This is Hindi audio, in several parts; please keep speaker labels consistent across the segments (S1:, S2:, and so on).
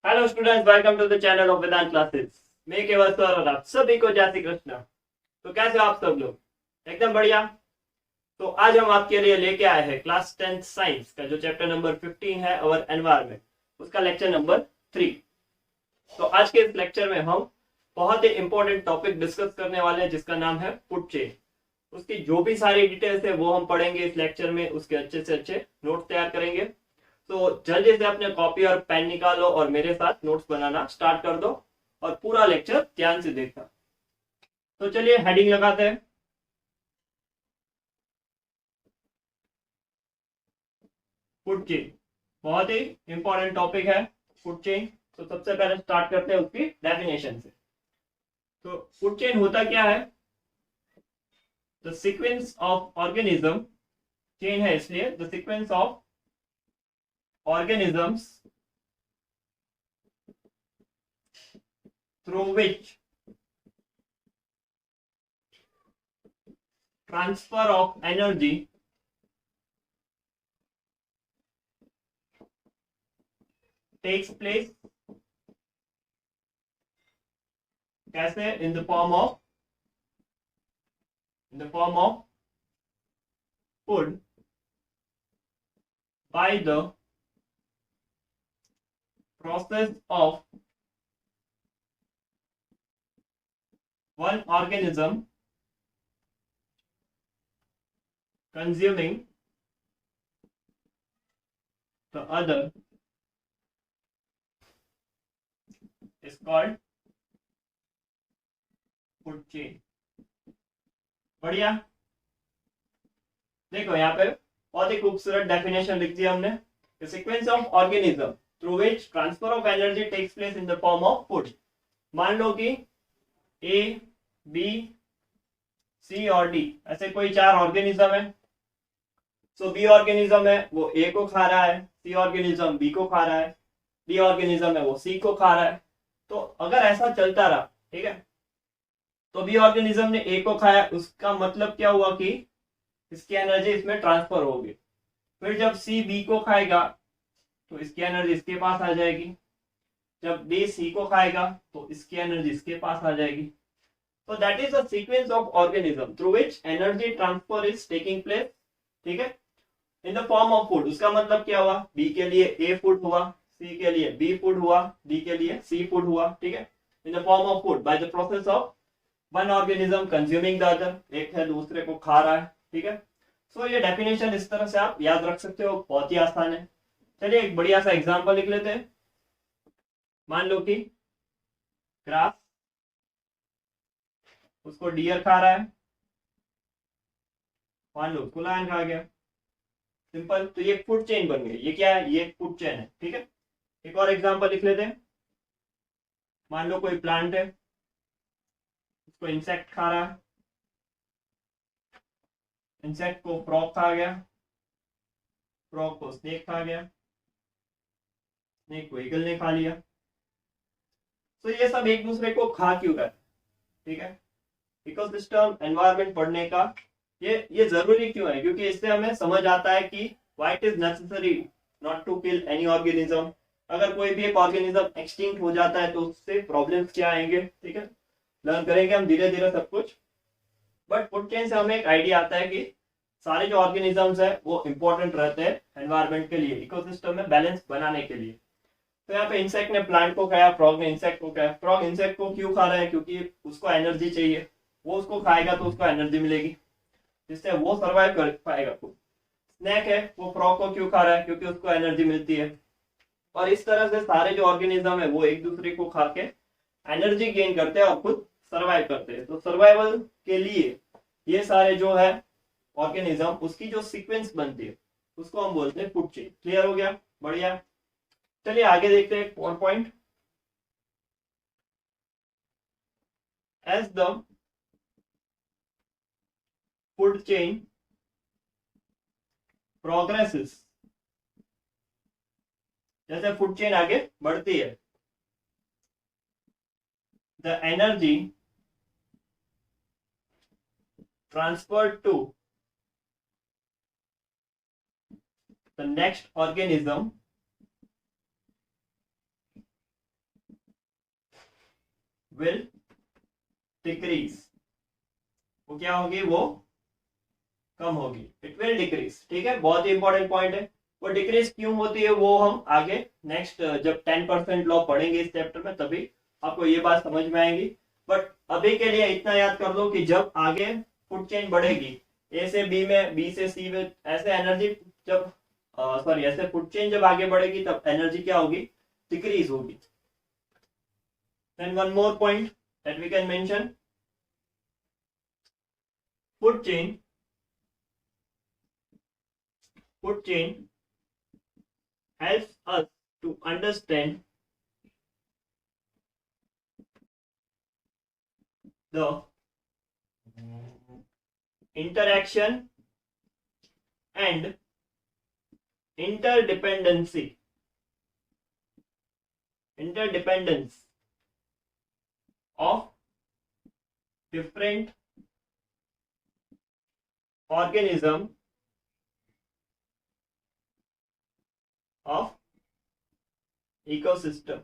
S1: Hello students, welcome to the channel of Vedant classes. मैं केवल सर और आप सभी को जय श्री कृष्ण। तो कैसे हो आप सब लोग? एकदम बढ़िया। तो आज हम आपके लिए लेके आए हैं क्लास 10th साइंस का जो चैप्टर नंबर 15 है अवर एनवायरमेंट, उसका लेक्चर नंबर 3। तो आज के इस लेक्चर में हम बहुत ही इंपॉर्टेंट टॉपिक डिस्कस करने वाले हैं जिसका नाम है फूड चेन। उसकी जो भी सारी डिटेल्स है वो हम पढ़ेंगे इस लेक्चर में, उसके अच्छे से अच्छे नोट तैयार करेंगे। तो जल्दी से अपने कॉपी और पेन निकालो और मेरे साथ नोट्स बनाना स्टार्ट कर दो और पूरा लेक्चर ध्यान से देखना। तो चलिए हेडिंग लगाते हैं। फूड चेन बहुत ही इंपॉर्टेंट टॉपिक है, फूड चेन। तो सबसे पहले स्टार्ट करते हैं उसकी डेफिनेशन से। तो फूड चेन होता क्या है? The sequence of organism, chain है इसलिए the sequence of organisms through which transfer of energy takes place, कैसे? in the form of food by the process of one organism consuming the other is called food chain. बढ़िया। देखो यहाँ पे बहुत ही खूबसूरत डेफिनेशन लिख दिया हमने। The sequence of organism through which transfer of energy takes place in the form of food। मान लो कि A, B, C और D ऐसे कोई 4 ऑर्गेनिज्म है। सो बी ऑर्गेनिज्म है वो ए को खा रहा है, सी ऑर्गेनिज्म बी को खा रहा है, डी ऑर्गेनिज्म है वो सी को खा रहा है। तो अगर ऐसा चलता रहा, ठीक है, तो बी ऑर्गेनिज्म ने ए को खाया, उसका मतलब क्या हुआ कि इसकी एनर्जी इसमें ट्रांसफर होगी। फिर जब सी बी को खाएगा तो इसकी एनर्जी इसके पास आ जाएगी। जब डी सी को खाएगा तो इसकी एनर्जी इसके पास आ जाएगी। तो that is a sequence of organism through which energy transfer is taking place, ठीक है, in the form of food. उसका मतलब क्या हुआ? बी के लिए ए फूड हुआ, सी के लिए बी फूड हुआ, डी के लिए सी फूड हुआ, ठीक है, in the form of food by the process of one organism consuming the other. एक है दूसरे को खा रहा है, ठीक है। सो ये डेफिनेशन इस तरह से आप याद रख सकते हो, बहुत ही आसान है। चलिए एक बढ़िया सा एग्जांपल लिख लेते हैं। मान लो कि ग्रास, उसको डियर खा रहा है, मान लो उसको लायन खा गया। सिंपल। तो ये फूड चेन बन गई। ये क्या है? ये फूड चेन है, ठीक है। एक और एग्जांपल लिख लेते हैं। मान लो कोई प्लांट है, उसको इंसेक्ट खा रहा है, इंसेक्ट को फ्रॉग खा गया, फ्रॉग को स्नेक खा गया, स्नेक को ईगल ने खा लिया। तो ये सब एक दूसरे को खा क्यों रहा है? ठीक है। इकोसिस्टम एनवायरनमेंट पढ़ने का ये जरूरी क्यों है? क्योंकि इससे हमें समझ आता है कि why it is necessary not to kill any organism. अगर कोई भी एक ऑर्गेनिज्म एक्सटिंक्ट हो जाता है तो उससे प्रॉब्लम्स क्या आएंगे, ठीक है, लर्न करेंगे हम धीरे धीरे सब कुछ। बट फूड चेन से हमें एक आइडिया आता है कि सारे जो ऑर्गेनिजम्स है वो इंपॉर्टेंट रहते हैं एनवायरनमेंट के लिए, इकोसिस्टम में बैलेंस बनाने के लिए। तो यहाँ पे इंसेक्ट ने प्लांट को खाया, फ्रॉग ने इंसेक्ट को खाया। फ्रॉग इंसेक्ट को क्यों खा रहा है? क्योंकि उसको एनर्जी चाहिए, वो उसको खाएगा तो उसको एनर्जी मिलेगी जिससे वो सर्वाइव कर पाएगा। स्नैक है वो फ्रॉग को क्यों खा रहा है? क्योंकि उसको एनर्जी मिलती है। और इस तरह से सारे जो ऑर्गेनिज्म है वो एक दूसरे को खा के एनर्जी गेन करते हैं और खुद सर्वाइव करते हैं। तो सर्वाइवल के लिए ये सारे जो है ऑर्गेनिज्म, उसकी जो सीक्वेंस बनती है उसको हम बोलते हैं फूड चेन। क्लियर हो गया? बढ़िया। चलिए आगे देखते हैं और point. As the food chain progresses, जैसे फूड चेन आगे बढ़ती है, the energy transferred to the next organism will decrease, वो क्या होगी, वो कम होगी, इट विल डिक्रीज। ठीक है, बहुत ही इंपॉर्टेंट पॉइंट है। वो डिक्रीज क्यों होती है वो हम आगे नेक्स्ट जब 10% लॉ पढ़ेंगे इस चैप्टर में तभी आपको ये बात समझ में आएगी। बट अभी के लिए इतना याद कर लो कि जब आगे फूड चेन बढ़ेगी, ए से बी में, बी से सी में, ऐसे एनर्जी जब सॉरी ऐसे फूड चेन जब आगे बढ़ेगी तब एनर्जी क्या होगी, डिक्रीज होगी। Then one more point that we can mention, food chain helps us to understand the interaction and interdependence of different organism of ecosystem.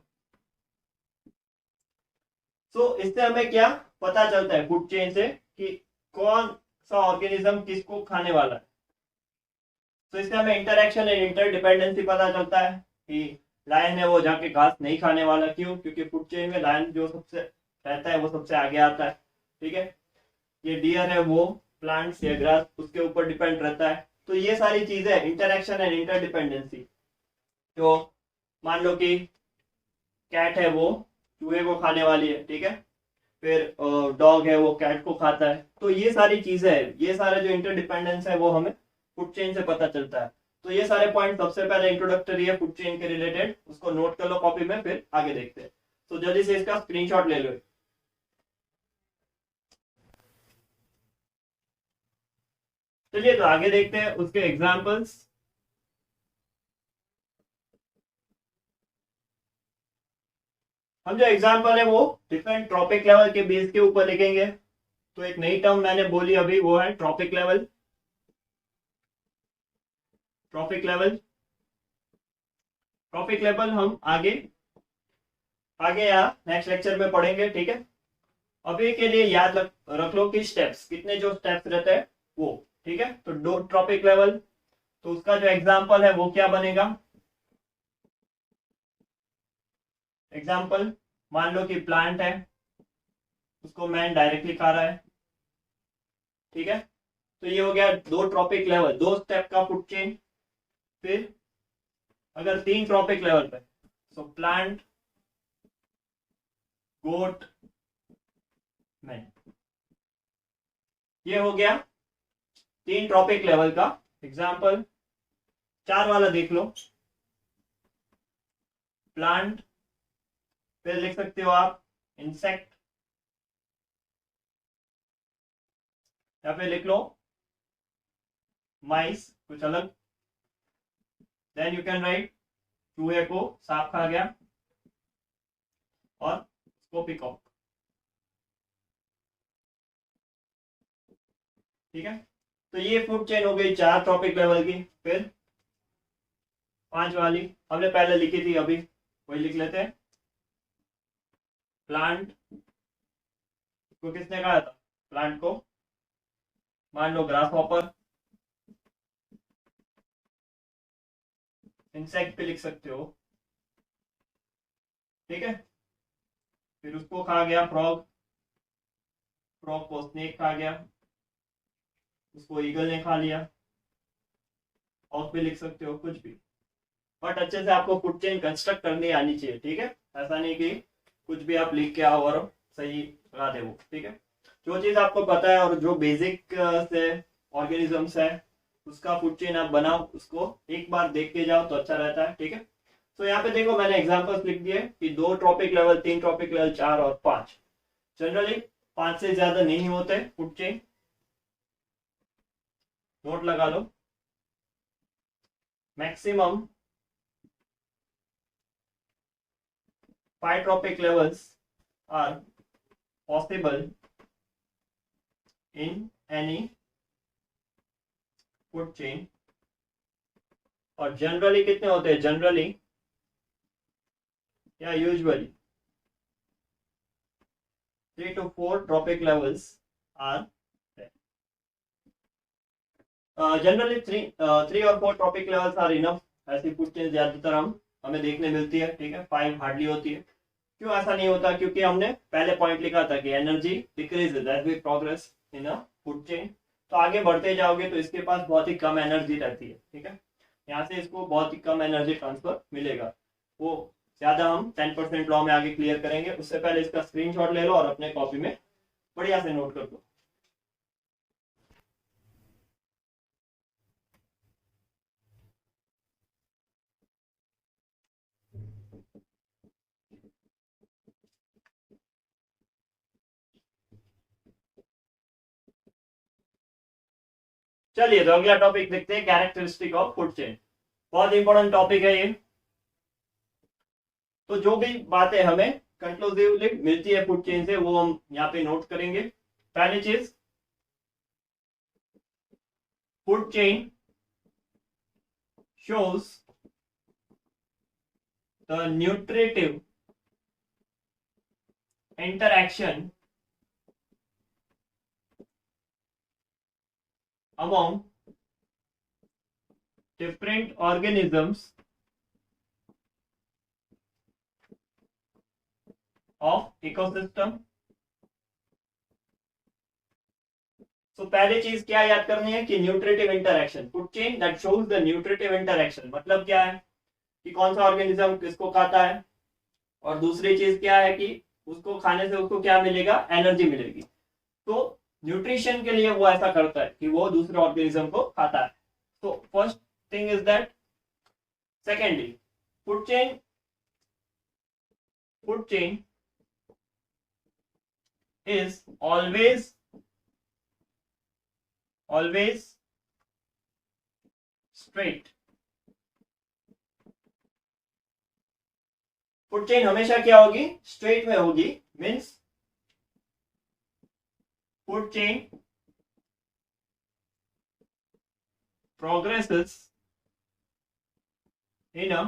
S1: So इससे हमें क्या पता चलता है फूड चेन से कि कौन सा ऑर्गेनिज्म किसको खाने वाला है। तो इससे हमें इंटरेक्शन एंड इंटरडिपेंडेंसी पता चलता है कि लायन है वो जाके घास नहीं खाने वाला, क्यों, क्योंकि फूड चेन में लायन जो सबसे रहता है वो सबसे आगे आता है। ठीक है, ये डियर है वो प्लांट्स या ग्रास उसके ऊपर डिपेंड रहता है। तो ये सारी चीजें इंटरेक्शन एंड इंटरडिपेंडेंसी। तो मान लो कि कैट है वो चूहे को खाने वाली है, ठीक है, फिर डॉग है वो कैट को खाता है। तो ये सारी चीजें है, ये सारा जो इंटरडिपेंडेंस है वो हमें फूड चेन से पता चलता है। तो ये सारे पॉइंट सबसे पहले इंट्रोडक्टरी है फूड चेन के रिलेटेड, उसको नोट कर लो कॉपी में, फिर आगे देखते हैं। तो जल्दी से इसका स्क्रीनशॉट ले लो। चलिए तो आगे देखते हैं उसके एग्जाम्पल्स। हम जो एग्जाम्पल है वो डिफरेंट ट्रॉपिक लेवल के बेस के ऊपर लिखेंगे। तो एक नई टर्म मैंने बोली अभी, वो है ट्रॉपिक लेवल। ट्रॉपिक लेवल हम आगे या नेक्स्ट लेक्चर में पढ़ेंगे। ठीक है, अभी के लिए याद रख लो कि स्टेप्स कितने, जो स्टेप्स रहते हैं वो। ठीक है, तो दो ट्रॉपिक लेवल, तो उसका जो एग्जाम्पल है वो क्या बनेगा। एग्जाम्पल मान लो कि प्लांट है, उसको मैन डायरेक्टली खा रहा है। ठीक है, तो ये हो गया दो ट्रॉपिक लेवल, दो स्टेप का फूड चेन। फिर अगर तीन ट्रॉपिक लेवल पे, सो प्लांट, गोट, मैन, ये हो गया तीन ट्रॉपिक लेवल का एग्जाम्पल। चार वाला देख लो, प्लांट, फिर लिख सकते हो आप इंसेक्ट, या फिर लिख लो माइस, कुछ अलग। देन यू कैन राइट चूहे को सांप खा गया और उसको पिकॉक। ठीक है, तो ये फूड चेन हो गई चार ट्रॉपिक लेवल की। फिर पांच वाली हमने पहले लिखी थी, अभी वही लिख लेते हैं। प्लांट को किसने खाया था, प्लांट को मान लो ग्रास हॉपर। इंसेक्ट पे लिख सकते हो। ठीक है, फिर उसको खा गया फ्रॉग, फ्रॉग को स्नेक खा गया, उसको ईगल ने खा लिया। ऑफ भी लिख सकते हो, कुछ भी, बट अच्छे से आपको फूड चेन कंस्ट्रक्ट करनी आनी चाहिए। ठीक है, ऐसा नहीं कि कुछ भी आप लिख के आओ और सही लगा दे वो। ठीक है, जो चीज आपको पता है और जो बेसिक से ऑर्गेनिजम्स है उसका फूड चेन आप बनाओ, उसको एक बार देख के जाओ तो अच्छा रहता है। ठीक है, तो यहाँ पे देखो मैंने एग्जांपल्स लिख दिए कि दो ट्रॉपिक लेवल, तीन ट्रॉपिक लेवल, चार और पांच। जनरली पांच से ज्यादा नहीं होते फूड चेन, नोट लगा लो। Maximum 5 tropic levels are possible in any food chain। और जनरली कितने होते हैं, जनरली या usually 3 to 4 tropic levels are there. Generally 3 or 4 tropic levels are enough. ऐसी फूड चेन ज्यादातर हमें देखने मिलती है, ठीक है, 5 हार्डली होती है। क्यों ऐसा नहीं होता? क्योंकि हमने पहले पॉइंट लिखा था कि energy decreases as we progress in a food chain. तो आगे बढ़ते जाओगे तो इसके पास बहुत ही कम एनर्जी रहती है, ठीक है। यहाँ से इसको बहुत ही कम एनर्जी ट्रांसफर मिलेगा, वो ज्यादा हम 10% लॉ में आगे क्लियर करेंगे। उससे पहले इसका स्क्रीनशॉट ले लो और अपने कॉपी में बढ़िया से नोट कर दो। चलिए तो अगला टॉपिक देखते हैं, कैरेक्टरिस्टिक ऑफ फूड चेन। बहुत इंपॉर्टेंट टॉपिक है ये। तो जो भी बातें हमें कंक्लूसिवली मिलती है फूड चेन से वो हम यहाँ पे नोट करेंगे। पहली चीज, food chain shows the nutritive interaction among different organisms of ecosystem। तो पहली चीज क्या याद करनी है कि nutritive interaction, food chain that shows the nutritive interaction, मतलब क्या है कि कौन सा ऑर्गेनिज्म किसको खाता है, और दूसरी चीज क्या है कि उसको खाने से उसको क्या मिलेगा, एनर्जी मिलेगी। तो न्यूट्रिशन के लिए वो ऐसा करता है कि वो दूसरे ऑर्गेनिज्म को खाता है। तो first thing is that. Secondly, food chain is always straight। Food chain हमेशा क्या होगी, स्ट्रेट में होगी। Means food chain progresses in a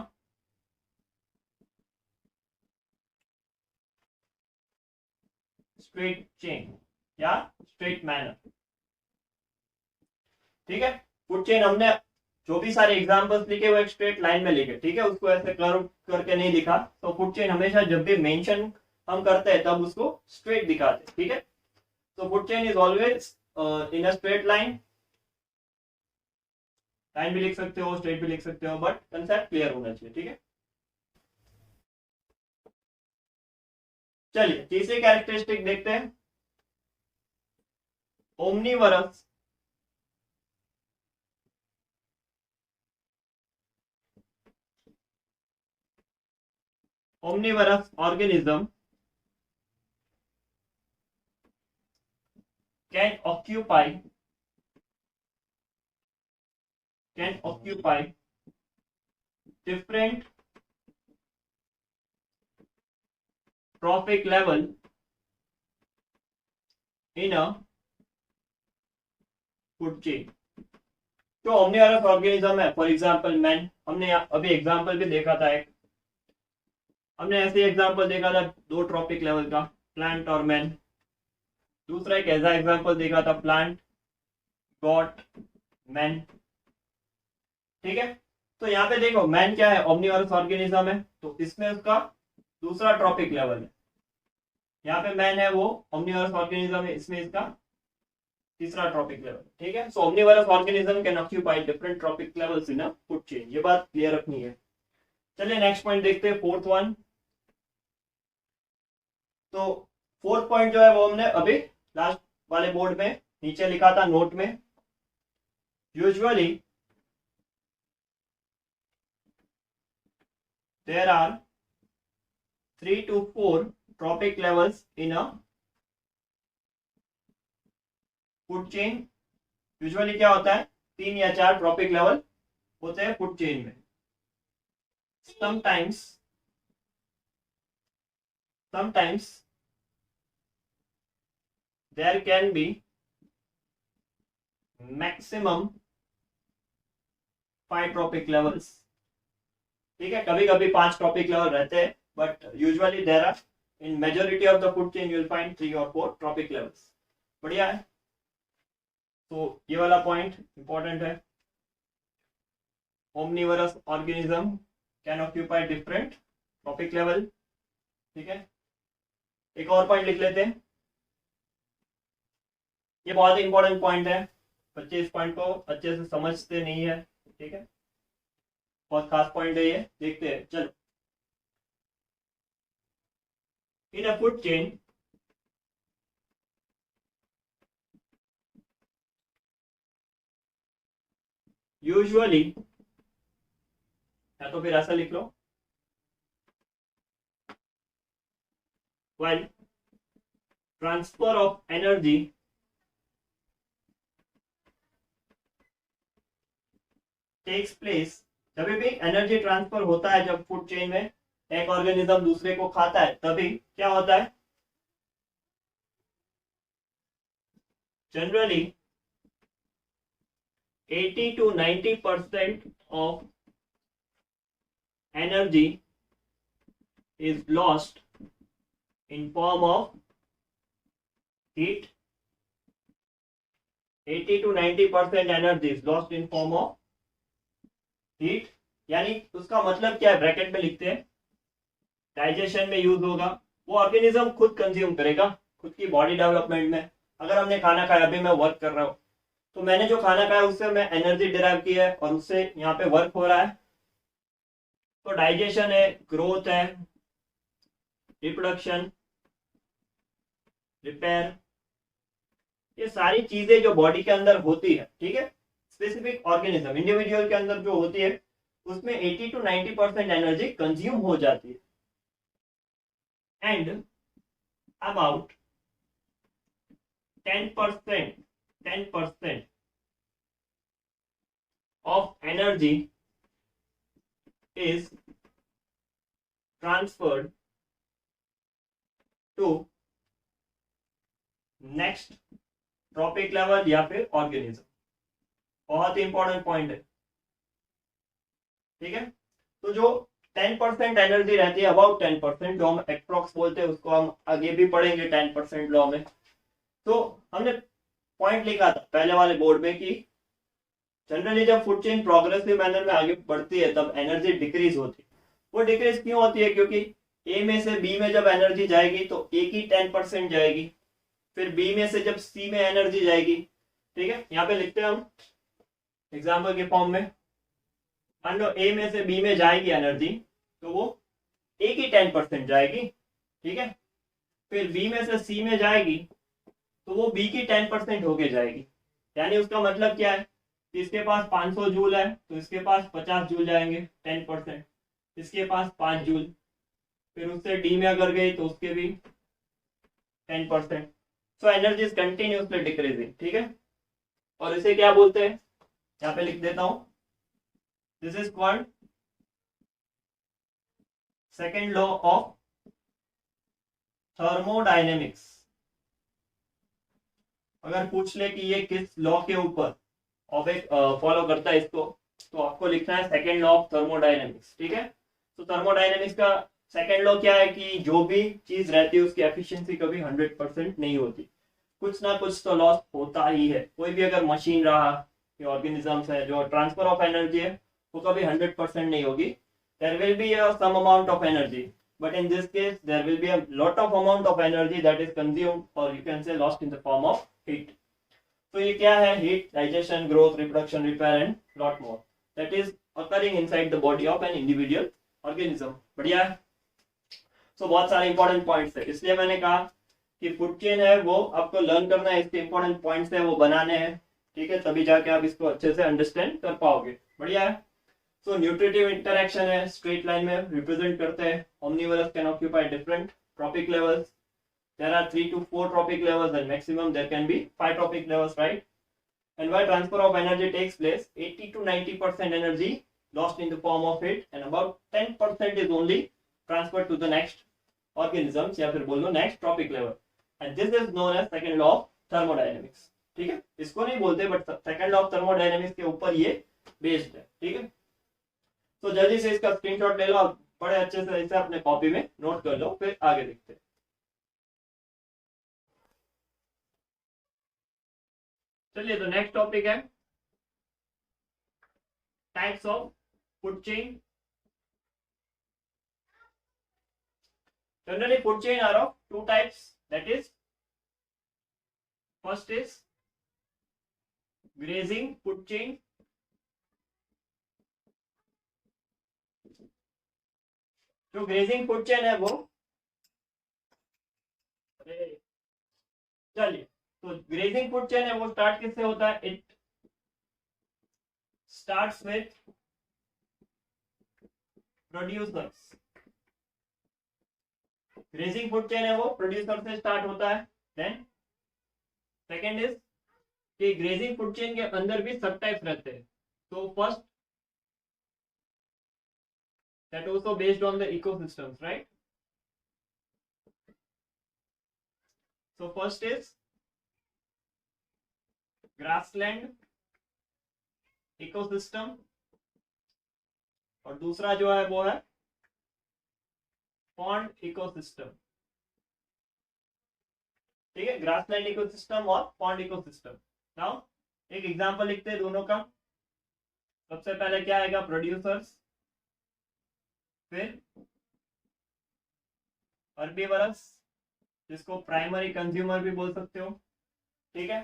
S1: straight chain या straight manner, ठीक है। फूड चेन हमने जो भी सारे एग्जांपल्स लिखे वो एक स्ट्रेट लाइन में लिखे, ठीक है, उसको ऐसे कर्व करके नहीं लिखा। तो फूड चेन हमेशा जब भी मेंशन हम करते हैं तब उसको स्ट्रेट दिखाते हैं, ठीक है। तो food chain is always in a straight line. Line भी लिख सकते हो, स्ट्रेट भी लिख सकते हो, बट कंसेप्ट क्लियर होना चाहिए, ठीक है। चलिए तीसरी कैरेक्टरिस्टिक देखते हैं, omnivorous organism can occupy different trophic level in a food chain। जो ओमनीवरस ऑर्गेनिज्म है, फॉर एग्जांपल मैन, हमने अभी एग्जांपल भी देखा था एक, हमने ऐसे एग्जांपल देखा था 2 ट्रॉपिक लेवल का, प्लांट और मैन। दूसरा एक ऐसा एग्जांपल देखा था, प्लांट गॉट मैन, ठीक है। तो यहाँ पे देखो मैन क्या है, ओमनीवरस ऑर्गेनिज्म है, तो इसमें उसका दूसरा ट्रॉपिक लेवल है। यहाँ पे मैन है वो ओमनीवरस ऑर्गेनिज्म है, इसमें इसका तीसरा ट्रॉपिक लेवल, ठीक है। So omnivorous organism can occupy different trophic levels in a food chain, ये बात क्लियर रखनी है। चलिए नेक्स्ट पॉइंट देखते हैं, फोर्थ वन। तो फोर्थ पॉइंट जो है वो हमने अभी लास्ट वाले बोर्ड में नीचे लिखा था नोट में। Usually there are 3 to 4 trophic levels in a food chain. Usually क्या होता है, 3 या 4 ट्रॉपिक लेवल होते हैं फूड चेन में। sometimes there can be maximum 5 trophic levels, ठीक है। कभी कभी 5 ट्रॉपिक लेवल रहते हैं, but usually there are in majority of the food chain you will find 3 or 4 trophic levels. बढ़िया है. तो ये वाला पॉइंट इंपॉर्टेंट है. omnivorous organism can occupy different trophic level. ठीक है. एक और पॉइंट लिख लेते हैं. ये बहुत इंपॉर्टेंट पॉइंट है. बच्चे इस पॉइंट को अच्छे से समझते नहीं है. ठीक है, बहुत खास पॉइंट है ये. देखते हैं. चलो. In a food chain usually, या तो फिर ऐसा लिख लो, while transfer of energy takes place. जब भी एनर्जी ट्रांसफर होता है, जब फूड चेन में एक ऑर्गेनिज्म दूसरे को खाता है, तभी क्या होता है? Generally 80 to 90% of energy is lost in form of heat. 80 to 90% energy is lost in form of heat. यानी उसका मतलब क्या है? ब्रैकेट में लिखते हैं, डाइजेशन में यूज होगा. वो ऑर्गेनिज्म खुद कंज्यूम करेगा खुद की बॉडी डेवलपमेंट में. अगर हमने खाना खाया, अभी मैं वर्क कर रहा हूँ, तो मैंने जो खाना खाया उससे मैं एनर्जी डिराइव की है और उससे यहाँ पे वर्क हो रहा है. तो डाइजेशन है, ग्रोथ है, रिप्रोडक्शन, रिपेयर, ये सारी चीजें जो बॉडी के अंदर होती है. ठीक है, स्पेसिफिक ऑर्गेनिज्म इंडिविजुअल के अंदर जो होती है, उसमें 80 to 90% एनर्जी कंज्यूम हो जाती है. And about 10% of energy is transferred to next trophic level या फिर ऑर्गेनिज्म. बहुत ही इंपॉर्टेंट पॉइंट है. ठीक है, तो जो 10% एनर्जी रहती है, अबाउट 10%, जो हम एप्रोक्स बोलते हैं, उसको हम आगे भी पढ़ेंगे 10% लॉ में. तो हमने पॉइंट लिखा था पहले वाले बोर्ड में कि जनरली जब फूड चेन प्रोग्रेसिव मैनर में आगे बढ़ती है, तब एनर्जी डिक्रीज होती है. वो डिक्रीज क्यों होती है? क्योंकि ए में से बी में जब एनर्जी जाएगी तो ए की 10% जाएगी, फिर बी में से जब सी में एनर्जी जाएगी. ठीक है, यहाँ पे लिखते हैं हम एग्जाम्पल के फॉर्म में. मान लो ए में से बी में जाएगी एनर्जी, तो वो ए की 10% जाएगी. ठीक है, फिर बी में से सी में जाएगी तो वो बी की 10% होके जाएगी. यानी उसका मतलब क्या है? इसके पास 500 जूल है तो इसके पास 50 जूल जाएंगे, 10%. इसके पास 5 जूल, फिर उससे डी में अगर गई तो उसके भी 10%. So energy is continuously decreasing. ठीक है, और इसे क्या बोलते हैं? यहाँ पे लिख देता हूं. This is called second law of thermodynamics. अगर पूछ ले कि ये किस लॉ के ऊपर फॉलो करता है इसको, तो आपको लिखना है सेकेंड लॉ ऑफ थर्मोडायनेमिक्स. ठीक है, तो थर्मोडायनेमिक्स का सेकेंड लॉ क्या है कि जो भी चीज रहती है उसकी एफिशिएंसी कभी 100% नहीं होती. कुछ ना कुछ तो लॉस होता ही है. कोई भी अगर मशीन रहा, ये ऑर्गेनिजम्स है, जो ट्रांसफर ऑफ एनर्जी है वो कभी 100% नहीं होगी. There will be some amount of energy, but in this case there will be a lot of amount of energy that is consumed, or you can say lost in the form of heat. तो ये क्या है? heat, digestion, growth, reproduction, repair and lot more that is occurring inside the body of an individual organism. बढ़िया है. so बहुत सारे इंपॉर्टेंट पॉइंट्स है, इसलिए मैंने कहा कि फूड चेन है वो आपको लर्न करना है, इसके इंपॉर्टेंट पॉइंट्स है वो बनाने हैं. ठीक है, तभी जाके आप इसको अच्छे से अंडरस्टैंड कर पाओगे. बढ़िया है. So न्यूट्रिटिव इंटरैक्शन है, स्ट्रेट लाइन में रिप्रेजेंट करते हैं. Omnivorous can occupy different trophic levels. There are 3 to 4 trophic levels and maximum there can be 5 trophic levels, right? And where transfer of energy takes place, 80 to 90% energy lost in the form of heat and about 10% is only transferred to the next organisms या फिर बोल लो next trophic level. And this is known as second law of thermodynamics. ठीक है, इसको नहीं बोलते but second law of thermodynamics के ऊपर ये बेस्ड है. ठीक है, तो जल्दी से इसका स्क्रीनशॉट ले लो, बड़े अच्छे से इसे अपने कॉपी में नोट कर लो, फिर आगे देखते हैं. चलिए, तो नेक्स्ट टॉपिक है types of food chain. Generally, food chain are of two types. That is, first is grazing food chain. जो ग्रेजिंग फूड चेन है वो, चलिए, तो ग्रेजिंग फूड चेन है वो स्टार्ट किससे होता है? It starts with producers. Grazing food chain है वो प्रोड्यूसर से स्टार्ट होता है. देन सेकेंड इज कि ग्रेजिंग फूड चेन के अंदर भी सब टाइप्स रहते हैं. तो first, that also based on the ecosystems, right? So first is grassland ecosystem और दूसरा जो है वो है pond ecosystem. ठीक है, ग्रासलैंड इकोसिस्टम और पॉन्ड इकोसिस्टम. नाउ एक एग्जांपल लिखते हैं दोनों का. सबसे पहले क्या आएगा? प्रोड्यूसर्स, फिर हर्बीवरस, जिसको प्राइमरी कंज्यूमर भी बोल सकते हो. ठीक है,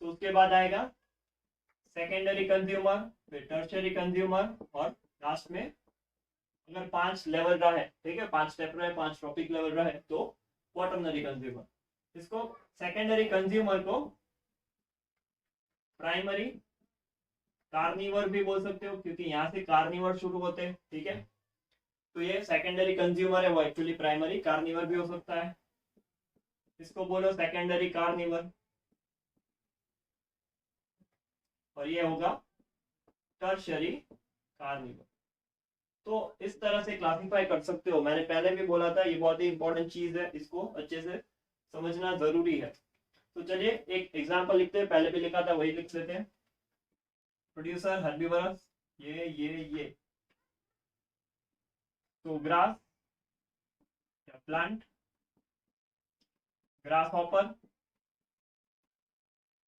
S1: तो उसके बाद आएगा सेकेंडरी कंज्यूमर, फिर टर्शियरी कंज्यूमर और लास्ट में अगर 5 लेवल रहा है, ठीक है, 5 स्टेप रहे, 5 टॉपिक लेवल रहे, तो क्वाटरनरी कंज्यूमर. इसको सेकेंडरी कंज्यूमर को प्राइमरी कार्निवर भी बोल सकते हो, क्योंकि यहाँ से कार्निवर शुरू होते हैं. ठीक है, तो ये सेकेंडरी कंज्यूमर है, वो एक्चुअली प्राइमरी कार्निवर भी हो सकता है. इसको बोलो सेकेंडरी कार्निवर, और ये होगा टर्शियरी कार्निवर. तो इस तरह से क्लासिफाई कर सकते हो. मैंने पहले भी बोला था, ये बहुत ही इंपॉर्टेंट चीज है, इसको अच्छे से समझना जरूरी है. तो चलिए एक एग्जांपल लिखते हैं. पहले भी लिखा था, वही लिख लेते हैं. प्रोड्यूसर हर्बीवरस, ये तो ग्रास या प्लांट, ग्रास हॉपर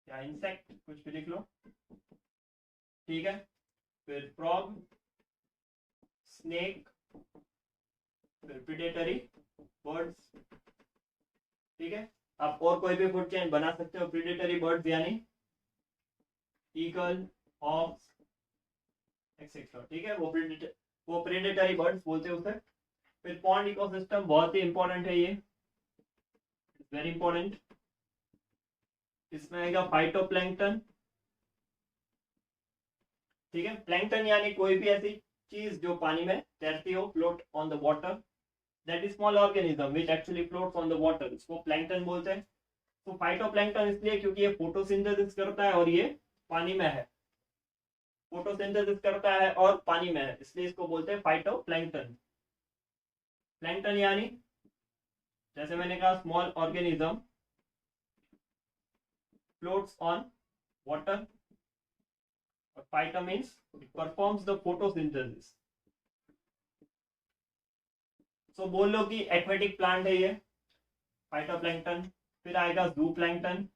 S1: या इंसेक्ट, कुछ भी लिख लो. ठीक है, फिर फ्रॉग, स्नेक, फिर प्रीडेटरी बर्ड्स. ठीक है, आप और कोई भी फूड चेन बना सकते हो. प्रीडेटरी बर्ड्स यानी ईगल, हॉक्स एक्सेट्रा. ठीक है, वो प्रेडेटरी बर्ड्स बोलते हैं उसे. फिर पॉन्ड इकोसिस्टम बहुत ही इंपॉर्टेंट है, ये वेरी इंपॉर्टेंट. इसमें आएगा फाइटोप्लैंक्टन. ठीक है, प्लैंक्टन यानी कोई भी ऐसी चीज जो पानी में तैरती हो, float on the water. That is small organism which actually floats on the water, इसको प्लैंक्टन बोलते हैं. तो फाइटोप्लैंक्टन इसलिए क्योंकि ये फोटोसिंथेसिस करता है और ये पानी में है. फोटोसिंथेसिस करता है और पानी में है, इसलिए इसको बोलते हैं फाइटोप्लैंक्टन. प्लैंक्टन यानी, जैसे मैंने कहा, small organism floats on water. और phyto means it performs the photosynthesis. So बोल लो कि एक्वेटिक प्लांट है ये फाइटोप्लैंक्टन. फिर आएगा जू प्लैंक्टन.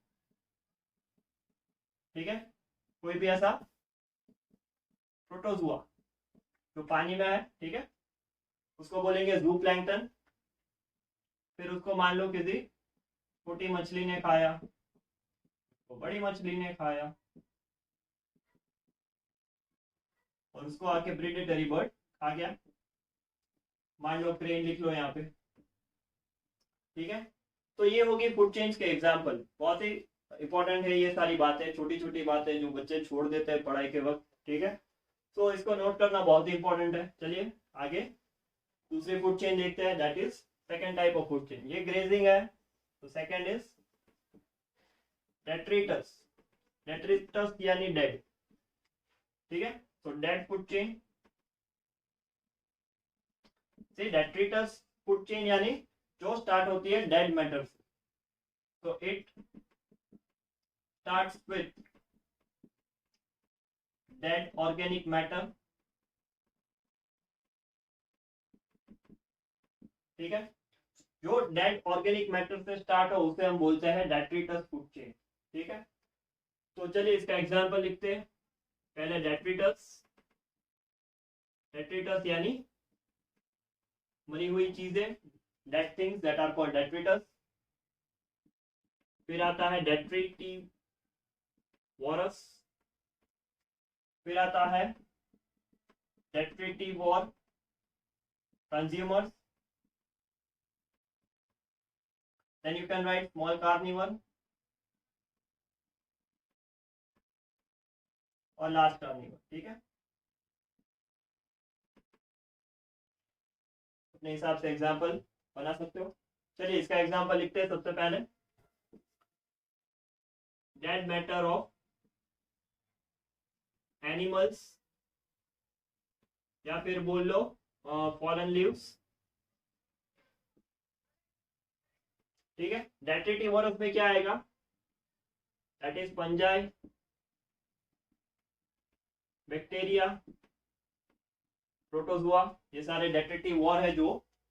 S1: ठीक है, कोई भी ऐसा प्रोटोजुआ जो पानी में है, ठीक है, उसको बोलेंगे जू प्लैंक्टन. फिर उसको मान लो किसी छोटी मछली ने खाया, तो बड़ी मछली ने खाया, और उसको आके प्रेडेटरी बर्ड खा गया. मान लो क्रेन लिख लो यहाँ पे. ठीक है, तो ये होगी फूड चेन्स के एग्जाम्पल. बहुत ही इंपॉर्टेंट है ये सारी बातें, छोटी छोटी बातें जो बच्चे छोड़ देते हैं पढ़ाई के वक्त. ठीक है, तो इसको नोट करना बहुत ही इंपॉर्टेंट है. चलिए आगे दूसरी फूड चेन देखते हैं. That is second type of food chain. ये ग्रेजिंग है, तो सेकेंड इज डेट्रिटस. डेट्रिटस यानी डेड. ठीक है, तो dead food chain. Detritus food chain यानी जो स्टार्ट होती है डेड मैटर से. तो it starts with dead organic matter. ठीक है, जो डेड ऑर्गेनिक मैटर से स्टार्ट हो उसे हम बोलते हैं डेट्रिटस फूड चेन. ठीक है, तो चलिए इसका एग्जाम्पल लिखते हैं। पहले डेट्रिटस, डेट्रिटस यानी मरी हुई चीजें, dead things that are called detritus. फिर आता है डेट्रिटिवोरस, फिर आता है detritivore consumers, then you can write small carnivore और लास्ट कार्निवोर। ठीक है, अपने हिसाब से एग्जाम्पल बना सकते हो। चलिए इसका एग्जाम्पल लिखते हैं। सबसे पहले डेड मैटर ऑफ एनिमल्स, या फिर बोल लो फॉलन लीव्स। ठीक है, डेट्रिटिवोरस में क्या आएगा, that is fungi, bacteria, protozoa, ये सारे डेट्रिटिवोर है जो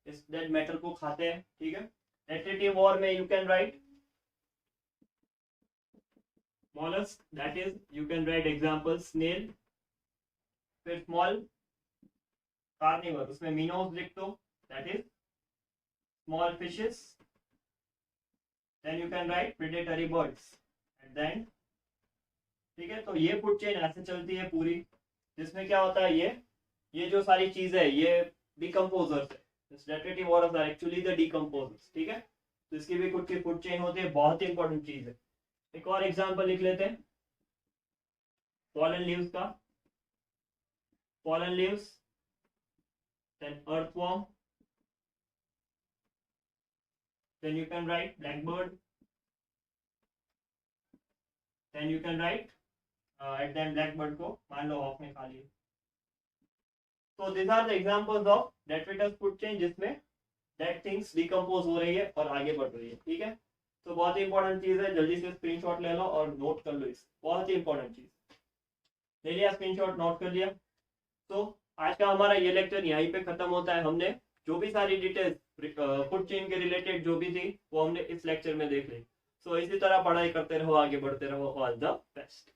S1: इस डेड मैटर को खाते हैं। ठीक है, डेट्रिटिवोर में you can right mollusk, that is you can write example snail। फिर स्मॉल कार्निवर, उसमें मिनोज लिख दो, that is small fishes। then you can write predatory birds at the end। ठीक है, तो ये फूड चेन ऐसे चलती है पूरी, जिसमें क्या होता है, ये जो सारी चीजें है ये डिकम्पोजर्स है। डेट्रिटिवोरस आर एक्चुअली द डिकम्पोजर्स। ठीक है, तो इसकी भी खुद की फूड चेन होती है, बहुत ही इंपॉर्टेंट चीज है। एक और एग्जांपल लिख लेते हैं फॉलन लीव्स का। Fallen leaves, then earthworm, then you can write blackbird, then you can write at then blackbird को मान लो हॉक ने खा लिया। तो this are the examples of detritus food chain, जिसमें डेड थिंग्स डिकम्पोज हो रही है और आगे बढ़ रही है। ठीक है, तो बहुत ही इंपॉर्टेंट चीज है, जल्दी से स्क्रीनशॉट ले लो और नोट कर लो इस, बहुत ही इंपॉर्टेंट चीज। ले लिया स्क्रीनशॉट, नोट कर लिया। तो आज का हमारा ये लेक्चर यहीं पे खत्म होता है। हमने जो भी सारी डिटेल्स फूड चेन के रिलेटेड जो भी थी वो हमने इस लेक्चर में देख ली। सो इसी तरह पढ़ाई करते रहो, आगे बढ़ते रहो। All the best.